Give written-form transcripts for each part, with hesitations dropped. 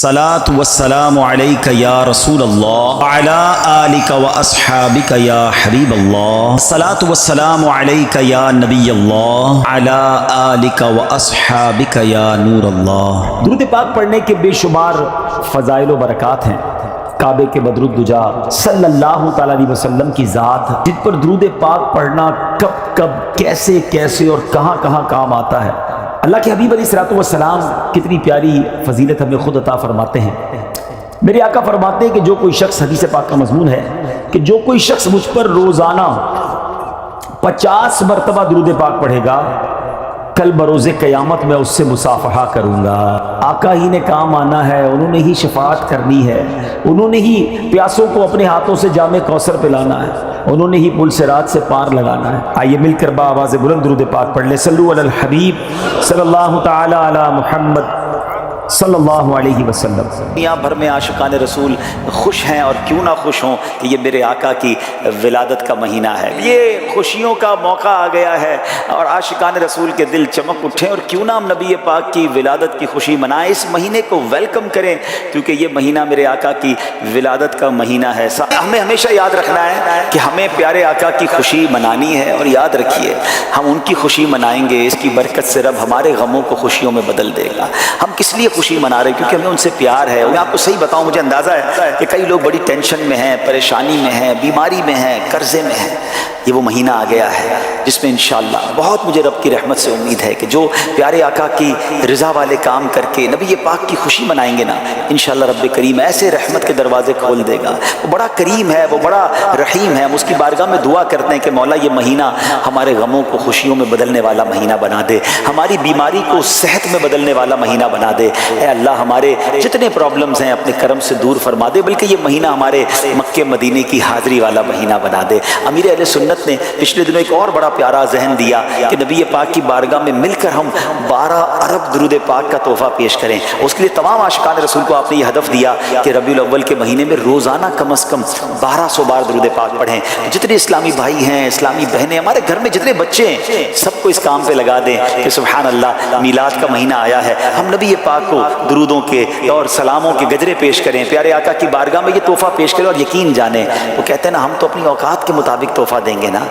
अस्सलातु वस्सलामु अलैका या रसूल अल्लाह अला आलिका व अस्हाबिका या हबीब अल्लाह। अस्सलातु वस्सलामु अलैका या नबी अल्लाह अला आलिका व अस्हाबिका या नूर अल्लाह। दुरूद पाक पढ़ने के बेशुमार फ़ज़ाइल व बरक़ात हैं। काबे के बदरुद्दुजा सल्लल्लाहु तआला अलैहि वसल्लम की ज़ात जिन पर दुरूद पाक पढ़ना कब कब कैसे कैसे और कहाँ कहाँ काम आता है। अल्लाह के हबीब अलैहिस्सलातु वस्सलाम कितनी प्यारी फजीलत हमें खुद अता फरमाते हैं। मेरे आका फरमाते हैं कि जो कोई शख्स, हदीस पाक का मज़मून है कि जो कोई शख्स मुझ पर रोज़ाना 50 मरतबा दुरूद पाक पढ़ेगा, कल बरोज़े क़यामत में उससे मुसाफ़हा करूँगा। आका ही ने काम आना है, उन्होंने ही शफ़ाअत करनी है, उन्होंने ही प्यासों को अपने हाथों से जामे कौसर पिलाना है, उन्होंने ही पुल सिरात से पार लगाना है। आइए मिलकर बाआवाज़ बुलंद दुरूद पाक पढ़ ले। सल्लु अलल हबीब सल्लल्लाहु तआला अला मुहम्मद सल्लल्लाहु अलैहि वसल्लम। दुनिया भर में आशिकान रसूल खुश हैं और क्यों ना खुश हों कि ये मेरे आका की विलादत का महीना है। ये खुशियों का मौका आ गया है और आशिकान रसूल के दिल चमक उठे और क्यों ना हम नबी पाक की विलादत की खुशी मनाएं। इस महीने को वेलकम करें क्योंकि ये महीना मेरे आका की विलादत का महीना है। हमें हमेशा याद रखना है कि हमें प्यारे आका की खुशी मनानी है और याद रखिए हम उनकी खुशी मनाएंगे, इसकी बरकत से रब हमारे गमों को खुशियों में बदल देगा। हम किस लिए खुशी मना रहे हैं? क्योंकि हमें उनसे प्यार है। मैं आपको सही बताऊं, मुझे अंदाज़ा है कि कई लोग बड़ी टेंशन में हैं, परेशानी में हैं, बीमारी में हैं, कर्जे में हैं। ये वो महीना आ गया है जिसमें इंशाअल्लाह बहुत मुझे रब की रहमत से उम्मीद है कि जो प्यारे आका की रज़ा वाले काम करके नबी पाक की खुशी मनाएंगे ना, इंशाअल्लाह रब्बे करीम ऐसे रहमत के दरवाजे खोल देगा। वो बड़ा करीम है, वो बड़ा रहीम है। हम उसकी बारगाह में दुआ करते हैं कि मौला ये महीना हमारे गमों को खुशियों में बदलने वाला महीना बना दे, हमारी बीमारी को सेहत में बदलने वाला महीना बना दे। ऐ अल्लाह हमारे जितने प्रॉब्लम्स हैं अपने करम से दूर फरमा दे, बल्कि ये महीना हमारे मक्के मदीने की हाज़री वाला महीना बना दे। अमीर अहले सुन्नत ने पिछले दिनों एक और बड़ा प्यारा ज़हन दिया कि नबी पाक की बारगाह में मिलकर हम 12 अरब दुरूद पाक का तोहफ़ा पेश करें। उसके लिए तमाम आशिकान रसूल को आपने ये हदफ दिया कि रबीउल अव्वल के महीने में रोज़ाना कम अज़ कम 1200 बार दुरूद पाक पढ़ें। जितने इस्लामी भाई हैं, इस्लामी बहनें, हमारे घर में जितने बच्चे हैं, सबको इस काम पे लगा दें कि सुभान अल्लाह मीलाद का महीना आया है, हम नबी पाक को दुरूदों के और सलामों के गजरे पेश करें, प्यारे आका की बारगाह में ये तोहफ़ा पेश करें। और यकीन जाने वो कहते हैं ना, हम तो अपनी औकात के मुताबिक तोहफ़ा देंगे ना।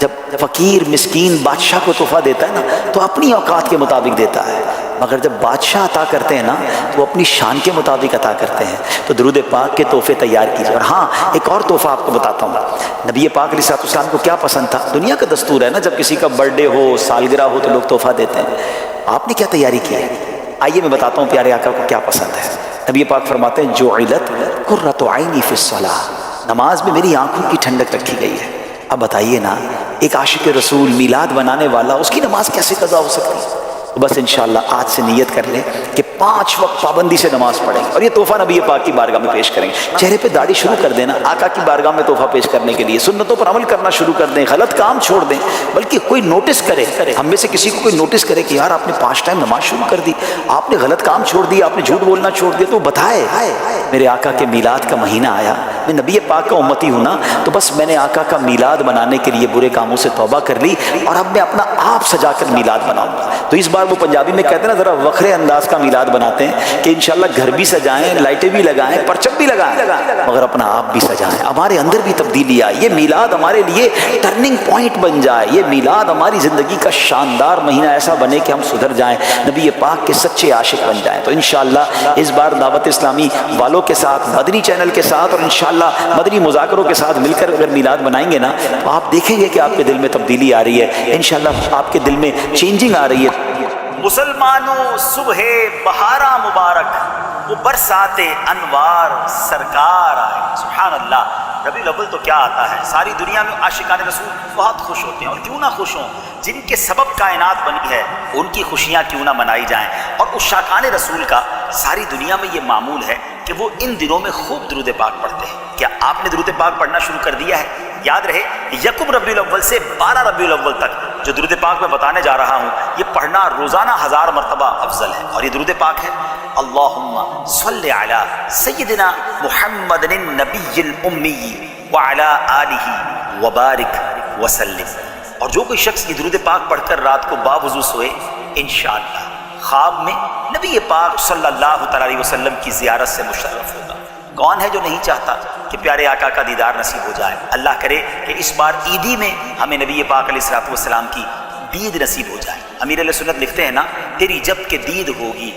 जब फ़कीर मिस्कीन बादशाह को तोहफ़ा देता है ना तो अपनी औकात के मुताबिक देता है, मगर जब बादशाह अता करते हैं ना तो वो अपनी शान के मुताबिक अता करते हैं। तो दुरूद पाक के तोहफ़े तैयार कीजिए। और हाँ, एक और तोहफ़ा आपको बताता हूँ। नबी पाक अलैहिस्सलाम को क्या पसंद था? दुनिया का दस्तूर है ना, जब किसी का बर्थडे हो, सालगिरह हो तो लोग तोहफ़ा देते हैं। आपने क्या तैयारी की है? आइए मैं बताता हूँ प्यारे आका को क्या पसंद है। नबी पाक फरमाते हैं, जुइलत कुर्रतु ऐनी फ़िस्सलाह, नमाज में मेरी आंखों की ठंडक रखी गई है। अब बताइए ना, एक आशिक रसूल मीलाद बनाने वाला, उसकी नमाज कैसे कज़ा हो सकती है? तो बस इंशाअल्लाह आज से नियत कर लें कि 5 वक्त पाबंदी से नमाज पढ़ेंगे और ये तोहफ़ा नबी पाक की बारगाह में पेश करेंगे। चेहरे पे दाढ़ी शुरू कर देना आका की बारगाह में तोहफ़ा पेश करने के लिए। सुन्नतों पर अमल करना शुरू कर दें, गलत काम छोड़ दें। बल्कि कोई नोटिस करे, हम में से किसी को कोई नोटिस करे कि यार आपने 5 टाइम नमाज शुरू कर दी, आपने गलत काम छोड़ दिया, आपने झूठ बोलना छोड़ दिया, तो बताए मेरे आका के मीलाद का महीना आया, मैं नबी पाक का उम्मती हूँ ना, तो बस मैंने आका का मीलाद बनाने के लिए बुरे कामों से तौबा कर ली और अब मैं अपना आप सजा कर मीलाद बनाऊंगा। तो इस बार वो पंजाबी में कहते हैं ना, ज़रा वखरे अंदाज का मीलाद बनाते हैं कि इंशाल्लाह घर भी सजाएं, लाइटें भी लगाएं, परचम भी लगाएं, मगर अपना आप भी सजाएं, हमारे अंदर भी तब्दीली आए। ये मीलाद हमारे लिए टर्निंग पॉइंट बन जाए, ये मीलाद हमारी ज़िंदगी का शानदार महीना ऐसा बने कि हम सुधर जाएं, नबी पाक के सच्चे आशिक बन जाएं। तो इंशाअल्लाह इस बार दावत इस्लामी वालों के साथ, मदनी चैनल के साथ और इंशाअल्लाह मदनी मुज़ाकरों के साथ मिलकर अगर मीलाद बनाएंगे ना तो आप देखेंगे कि आपके दिल में तब्दीली आ रही है, इंशाअल्लाह आपके दिल में चेंजिंग आ रही है। मुसलमानों सुबह बहारा मुबारक, वो बरसाते अनवार सरकार आए। सुभान अल्लाह। रबीउल अव्वल तो क्या आता है, सारी दुनिया में आशिकान रसूल बहुत खुश होते हैं। और क्यों ना खुश हों, जिनके सबब कायनात बनी है उनकी खुशियाँ क्यों ना मनाई जाएं। और उशाकान रसूल का सारी दुनिया में ये मामूल है कि वो इन दिनों में खूब दुरूद पाक पढ़ते हैं। क्या आपने दुरूद पाक पढ़ना शुरू कर दिया है? याद रहे, यकुम रबीउल अव्वल से 12 रबीउल अव्वल तक जो दुरूद पाक मैं बताने जा रहा हूँ, ये पढ़ना रोज़ाना 1000 मरतबा अफजल है। और ये दुरूद पाक है, अल्लाहुम्मा सल्लि अला सय्यिदिना मुहम्मदिन नबिय्यिल उम्मी व अला आलिही व बारिक व सल्लिम। और जो कोई शख्स ये दुरूद पाक पढ़कर रात को बावुज़ू सोए, इंशाअल्लाह خواب میں نبی پاک صلی اللہ تعالیٰ علیہ وسلم کی زیارت سے مشرف ہوگا۔ کون ہے جو نہیں چاہتا کہ پیارے آقا کا دیدار نصیب ہو جائے؟ اللہ کرے کہ اس بار عیدی میں ہمیں نبی پاک علیہ الصلوۃ والسلام کی دید نصیب ہو جائے۔ امیر علیہ سنت لکھتے ہیں نا، تیری جب کہ دید ہوگی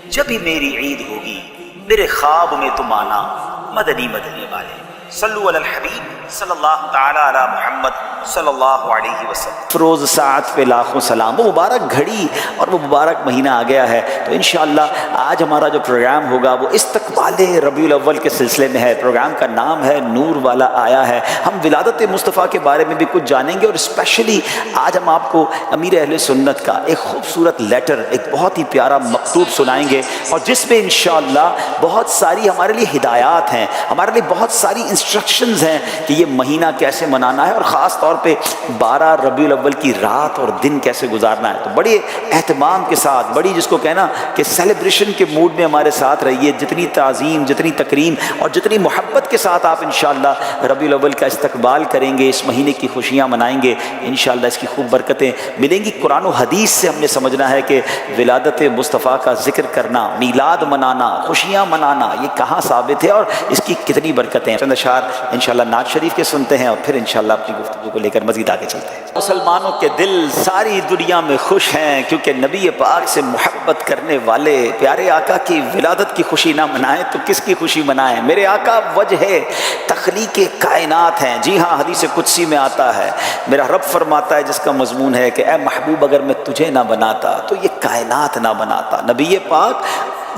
جب ہی میری عید ہوگی، میرے خواب میں تم آنا مدنی مدنی والے۔ صلو علی الحبیب صلی اللہ تعالی علی محمد صلی اللہ علیہ وسلم۔ فروز ساعت پہ لاکھوں سلام۔ وہ مبارک گھڑی اور وہ مبارک مہینہ آ گیا ہے، تو انشاءاللہ آج ہمارا جو پروگرام ہوگا وہ استقبال ربیع الاول کے سلسلے میں ہے۔ پروگرام کا نام ہے نور والا آیا ہے۔ ہم ولادت مصطفیٰ کے بارے میں بھی کچھ جانیں گے، اور اسپیشلی آج ہم آپ کو امیر اہل سنت کا ایک خوبصورت لیٹر، ایک بہت ہی پیارا مکتوب سنائیں گے، اور جس میں انشاءاللہ بہت ساری ہمارے لیے ہدایات ہیں، ہمارے لیے بہت ساری انسٹرکشنز ہیں کہ یہ مہینہ کیسے منانا ہے، اور خاص طور پہ 12 ربیع الاول کی رات اور دن کیسے گزارنا ہے۔ تو بڑے اہتمام کے ساتھ، بڑی جس کو کہنا کہ سیلیبریشن کے موڈ میں ہمارے ساتھ رہیے۔ جتنی تعظیم، جتنی تکریم اور جتنی محبت کے ساتھ آپ انشاءاللہ ربیع الاول کا استقبال کریں گے، اس مہینے کی خوشیاں منائیں گے، انشاءاللہ اس کی خوب برکتیں ملیں گی۔ قرآن و حدیث سے ہم نے سمجھنا ہے کہ ولادت مصطفیٰ کا ذکر کرنا، میلاد منانا، خوشیاں منانا، یہ کہاں ثابت ہے اور اس کی کتنی برکتیں ہیں۔ چند اشعار انشاءاللہ نعت شریف کے سنتے ہیں، اور پھر انشاءاللہ اپنی گفتگو کو لے کر مزید آگے چلتے ہیں۔ مسلمانوں کے دل ساری دنیا میں خوش ہیں، کیونکہ نبی پاک سے محبت کرنے والے پیارے آقا کی ولادت کی خوشی نہ منائیں تو کس کی خوشی منائیں؟ میرے آقا وجہ تخلیق کائنات ہیں۔ جی ہاں، حدیث قدسی میں آتا ہے، میرا رب فرماتا ہے جس کا مضمون ہے کہ اے محبوب اگر میں تجھے نہ بناتا تو یہ کائنات نہ بناتا۔ نبی پاک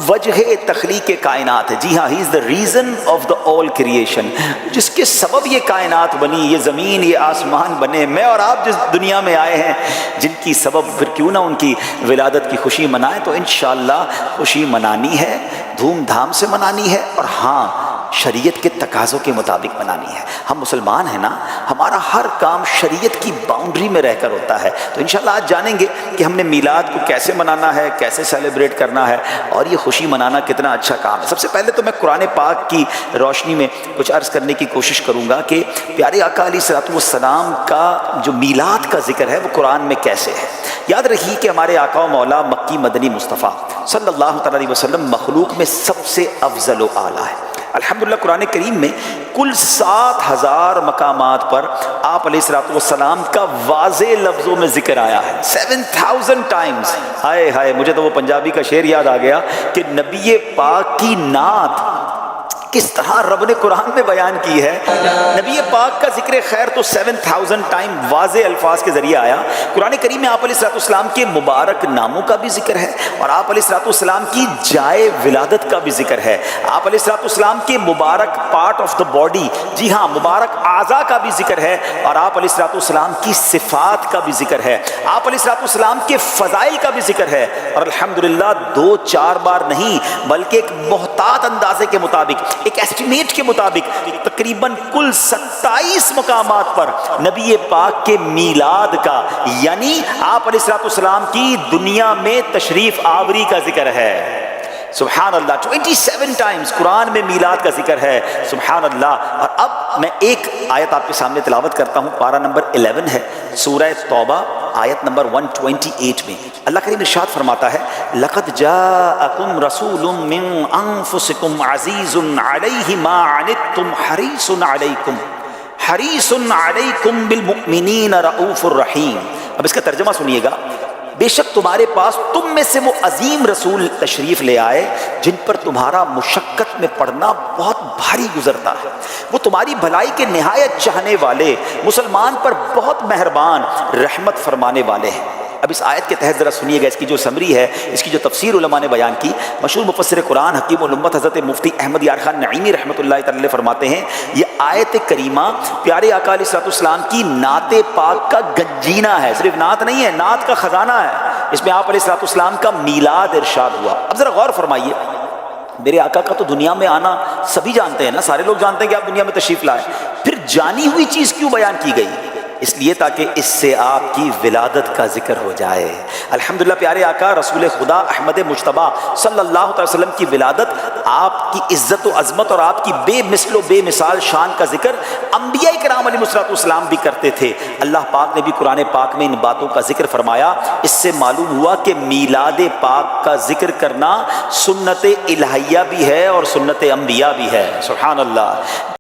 وجہ تخلیق کائنات ہے۔ جی ہاں، he is the reason of the all creation, جس کے سبب یہ کائنات بنی، یہ زمین، یہ آسمان بنے، میں اور آپ جس دنیا میں آئے ہیں جن کی سبب، پھر کیوں نہ ان کی ولادت کی خوشی منائیں۔ تو انشاءاللہ خوشی منانی ہے، دھوم دھام سے منانی ہے، اور ہاں شریعت کے تقاضوں کے مطابق منانی ہے۔ ہم مسلمان ہیں نا، ہمارا ہر کام شریعت کی باؤنڈری میں رہ کر ہوتا ہے۔ تو انشاءاللہ آج جانیں گے کہ ہم نے میلاد کو کیسے منانا ہے، کیسے سیلیبریٹ کرنا ہے، اور یہ خوشی منانا کتنا اچھا کام ہے۔ سب سے پہلے تو میں قرآن پاک کی روشنی میں کچھ عرض کرنے کی کوشش کروں گا کہ پیارے آقا علیہ الصلوۃ والسلام کا جو میلاد کا ذکر ہے وہ قرآن میں کیسے ہے۔ یاد رکھیے کہ ہمارے آقا و مولا مکی مدنی مصطفیٰ صلی اللہ تعالیٰ علیہ وسلم مخلوق میں سب سے افضل و اعلیٰ ہے۔ الحمدللہ قرآن کریم میں کل 7000 مقامات پر آپ علیہ الصلوۃ والسلام کا واضح لفظوں میں ذکر آیا ہے، 7000 ٹائمز۔ ہائے ہائے، مجھے تو وہ پنجابی کا شعر یاد آ گیا کہ نبی پاک کی نعت کس طرح رب نے قرآن میں بیان کی ہے۔ نبی پاک کا ذکر خیر تو 7000 ٹائم واضح الفاظ کے ذریعے آیا۔ قرآن کریم میں آپ علیہ الصلوۃ والسلام کے مبارک ناموں کا بھی ذکر ہے، اور آپ علیہ الصلوۃ والسلام کی جائے ولادت کا بھی ذکر ہے۔ آپ علیہ الصلوۃ والسلام کے مبارک پارٹ آف دا باڈی، جی ہاں مبارک اعضاء کا بھی ذکر ہے، اور آپ علیہ الصلوۃ والسلام کی صفات کا بھی ذکر ہے۔ آپ علیہ الصلوۃ والسلام کے فضائل کا بھی ذکر ہے، اور الحمدللہ 2-4 بار نہیں بلکہ ایک محتاط اندازے کے مطابق، ایک ایسٹیمیٹ کے مطابق تقریباً کل 27 مقامات پر نبی پاک کے میلاد کا، یعنی آپ علیہ الصلوۃ والسلام کی دنیا میں تشریف آوری کا ذکر ہے۔ سبحان اللہ، 27 ٹائمز قرآن میں میلاد کا ذکر ہے۔ سبحان اللہ۔ اور اب میں ایک آیت آپ کے سامنے تلاوت کرتا ہوں، پارہ نمبر 11 ہے، سورہ توبہ آیت نمبر 128 میں اللہ کریم ارشاد فرماتا ہے، لَقَدْ جَاءَكُمْ رَسُولٌ مِّنْ أَنفُسِكُمْ عَزِيزٌ عَلَيْهِ مَا عَنِتُّمْ حَرِيصٌ عَلَيْكُمْ بِالْمُؤْمِنِينَ رَءُوفٌ الرَّحِيمٌ۔ اب اس کا ترجمہ سنیے گا، بے شک تمہارے پاس تم میں سے وہ عظیم رسول تشریف لے آئے جن پر تمہارا مشقت میں پڑنا بہت بھاری گزرتا ہے، وہ تمہاری بھلائی کے نہایت چاہنے والے، مسلمان پر بہت مہربان، رحمت فرمانے والے ہیں۔ اب اس آیت کے تحت ذرا سنیے گا، اس کی جو سمری ہے، اس کی جو تفسیر علماء نے بیان کی۔ مشہور مفسر قرآن حکیم الامت حضرت مفتی احمد یار خان نعیمی رحمۃ اللہ تعالی فرماتے ہیں، یہ آیت کریمہ پیارے آقا علیہ الصلوۃ والسلام کی نعت پاک کا گنجینہ ہے، صرف نعت نہیں ہے، نعت کا خزانہ ہے۔ اس میں آپ علیہ الصلوۃ والسلام کا میلاد ارشاد ہوا۔ اب ذرا غور فرمائیے، میرے آقا کا تو دنیا میں آنا سبھی جانتے ہیں نا، سارے لوگ جانتے ہیں کہ آپ دنیا میں تشریف لائے، پھر جانی ہوئی چیز کیوں بیان کی گئی؟ اس لیے تاکہ اس سے آپ کی ولادت کا ذکر ہو جائے۔ الحمدللہ پیارے آقا رسول خدا احمد مجتبیٰ صلی اللہ علیہ وسلم کی ولادت، آپ کی عزت و عظمت اور آپ کی بے مثل و بے مثال شان کا ذکر انبیاء کرام علیہ السلام بھی کرتے تھے۔ اللہ پاک نے بھی قرآن پاک میں ان باتوں کا ذکر فرمایا۔ اس سے معلوم ہوا کہ میلاد پاک کا ذکر کرنا سنت الہیہ بھی ہے اور سنت انبیاء بھی ہے۔ سبحان اللہ۔